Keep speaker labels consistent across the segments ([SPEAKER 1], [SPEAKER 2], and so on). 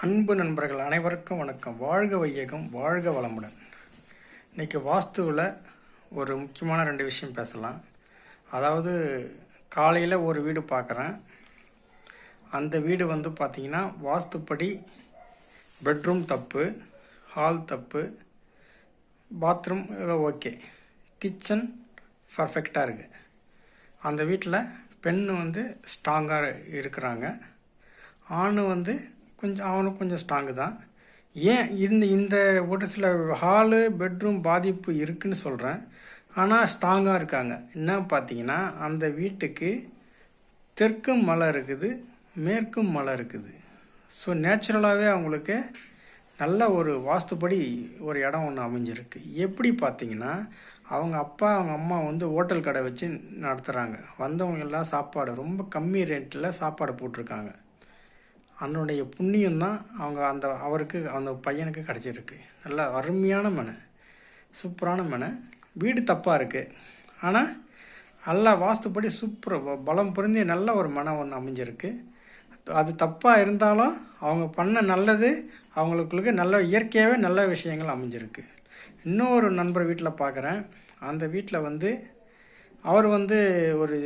[SPEAKER 1] அன்பு நண்பர்கள் அனைவருக்கும் வணக்கம். வாழ்க வையகம், வாழ்க வளமுடன். இன்றைக்கி வாஸ்துவில் ஒரு முக்கியமான 2 விஷயம் பேசலாம். அதாவது காலையில் ஒரு வீடு பார்க்குறேன். அந்த வீடு பார்த்திங்கன்னா வாஸ்துப்படி பெட்ரூம் தப்பு, ஹால் தப்பு, பாத்ரூம் ஏதோ ஓகே, கிச்சன் பர்ஃபெக்டாக இருக்குது. அந்த வீட்டில் பெண்ணு ஸ்ட்ராங்காக இருக்கிறாங்க. ஆண் அவனுக்கு கொஞ்சம் ஸ்ட்ராங்கு தான். ஏன் இந்த ஒரு சில ஹாலு பெட்ரூம் பாதிப்பு இருக்குதுன்னு சொல்கிறேன். ஆனால் ஸ்ட்ராங்காக இருக்காங்க. என்ன பார்த்தீங்கன்னா, அந்த வீட்டுக்கு தெற்கும் மலை இருக்குது, மேற்கும் மலை இருக்குது. ஸோ நேச்சுரலாகவே அவங்களுக்கு நல்ல ஒரு வாஸ்துப்படி ஒரு இடம் ஒன்று அமைஞ்சிருக்கு. எப்படி பார்த்தீங்கன்னா, அவங்க அப்பா அவங்க அம்மா ஹோட்டல் கடை வச்சு நடத்துகிறாங்க. வந்தவங்க எல்லாம் சாப்பாடு ரொம்ப கம்மி ரேட்டில் சாப்பாடு போட்டிருக்காங்க. அதனுடைய புண்ணியம்தான் அவருக்கு அந்த பையனுக்கு கிடச்சிருக்கு. நல்ல அருமையான மனை, சூப்பரான மனை. வீடு தப்பாக இருக்குது, ஆனால் நல்லா வாஸ்துப்படி பலம் பொருந்திய நல்ல ஒரு மனை ஒன்று அமைஞ்சிருக்கு. அது தப்பாக இருந்தாலும் அவங்க பண்ண நல்லது அவங்களுக்குள்ள நல்ல இயற்கையாகவே நல்ல விஷயங்கள் அமைஞ்சிருக்கு. இன்னொரு நண்பர் வீட்டில் பார்க்குறேன். அந்த வீட்டில் அவர் ஒரு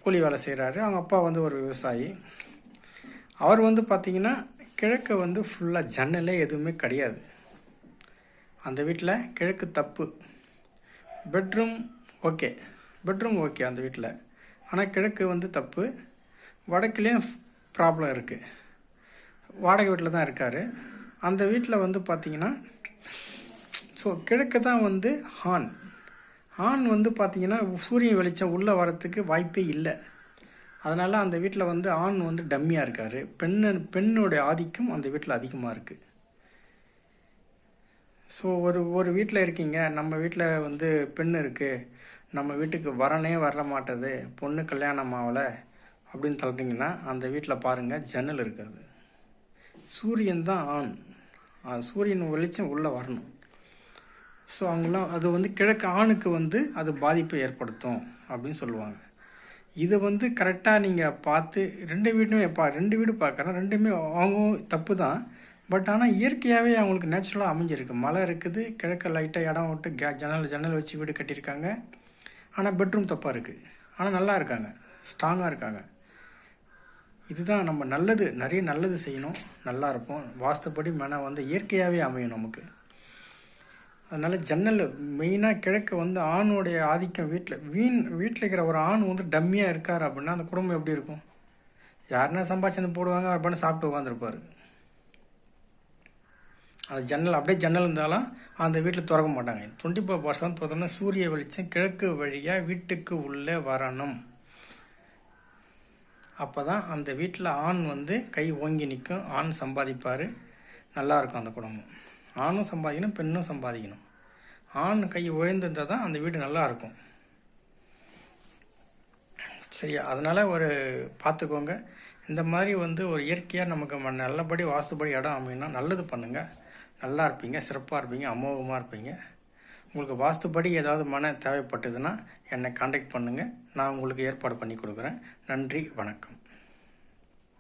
[SPEAKER 1] கூலி வேலை செய்கிறாரு. அவங்க அப்பா ஒரு விவசாயி. அவர் பார்த்திங்கன்னா கிழக்கு ஃபுல்லாக ஜன்னலே எதுவுமே கிடையாது. அந்த வீட்டில் கிழக்கு தப்பு. பெட்ரூம் ஓகே அந்த வீட்டில். ஆனால் கிழக்கு தப்பு. வடக்குலேயும் ப்ராப்ளம் இருக்குது. வாடகை வீட்டில் தான் இருக்கார். அந்த வீட்டில் பார்த்திங்கன்னா ஸோ கிழக்கு தான் ஆண் பார்த்திங்கன்னா சூரியன் வெளிச்சம் உள்ளே வரத்துக்கு வாய்ப்பே இல்லை. அதனால் அந்த வீட்டில் ஆண் டம்மியாக இருக்கார். பெண்ணுடைய ஆதிக்கம் அந்த வீட்டில் அதிகமாக இருக்குது. ஸோ ஒரு வீட்டில் இருக்கீங்க, நம்ம வீட்டில் பெண் இருக்குது, நம்ம வீட்டுக்கு வரனே வர மாட்டேது, பொண்ணு கல்யாணம் ஆகலை அப்படின்னு தள்ளுறீங்கன்னா, அந்த வீட்டில் பாருங்கள் ஜன்னல் இருக்காது. சூரியன் தான் ஆண். சூரியன் வெளிச்சம் உள்ளே வரணும். ஸோ அவங்களாம் அது கிழக்கு ஆணுக்கு அது பாதிப்பை ஏற்படுத்தும் அப்படின்னு சொல்லுவாங்க. இதை கரெக்டாக நீங்கள் பார்த்து 2 வீடு பார்க்குறேன். ரெண்டுமே அவங்க தப்பு தான். பட் ஆனால் இயற்கையாகவே அவங்களுக்கு நேச்சுரலாக அமைஞ்சிருக்கு. மழை இருக்குது, கிழக்க லைட்டாக இடம் விட்டு ஜன்னல் வச்சு வீடு கட்டியிருக்காங்க. ஆனால் பெட்ரூம் தப்பாக இருக்குது. ஆனால் நல்லா இருக்காங்க, ஸ்ட்ராங்காக இருக்காங்க. இதுதான் நம்ம நிறைய நல்லது செய்யணும், நல்லா இருப்போம். வாஸ்துப்படி மன இயற்கையாகவே அமையும் நமக்கு. அதனால் ஜன்னல் மெயினாக கிழக்கு ஆணுடைய ஆதிக்கம் வீட்டில் இருக்கிற ஒரு ஆண் டம்மியாக இருக்கார் அப்படின்னா அந்த குடும்பம் எப்படி இருக்கும்? யாருன்னா சம்பாதிச்சு போடுவாங்க, அவர் பண்ண சாப்பிட்டு உட்காந்துருப்பார். அந்த ஜன்னல் அப்படியே ஜன்னல் இருந்தாலும் அந்த வீட்டில் திறக்க மாட்டாங்க. 24% திறந்தோம்னா சூரிய வெளிச்சம் கிழக்கு வழியாக வீட்டுக்கு உள்ளே வரணும். அப்போ தான் அந்த வீட்டில் ஆண் கை ஓங்கி நிற்கும், ஆண் சம்பாதிப்பார், நல்லாயிருக்கும் அந்த குடும்பம். ஆணும் சம்பாதிக்கணும், பெண்ணும் சம்பாதிக்கணும். ஆண் கை உயர்ந்திருந்தால் தான் அந்த வீடு நல்லா இருக்கும். சரியா? அதனால் பார்த்துக்கோங்க. இந்த மாதிரி ஒரு இயற்கையாக நமக்கு நல்லபடி வாஸ்துபடி இடம் அமையணும்னா நல்லது பண்ணுங்கள். நல்லா இருப்பீங்க, சிறப்பாக இருப்பீங்க, அமோகமாக இருப்பீங்க. உங்களுக்கு வாஸ்துபடி ஏதாவது மன தேவைப்பட்டதுன்னா என்னை காண்டாக்ட் பண்ணுங்கள். நான் உங்களுக்கு ஏற்பாடு பண்ணி கொடுக்குறேன். நன்றி, வணக்கம்.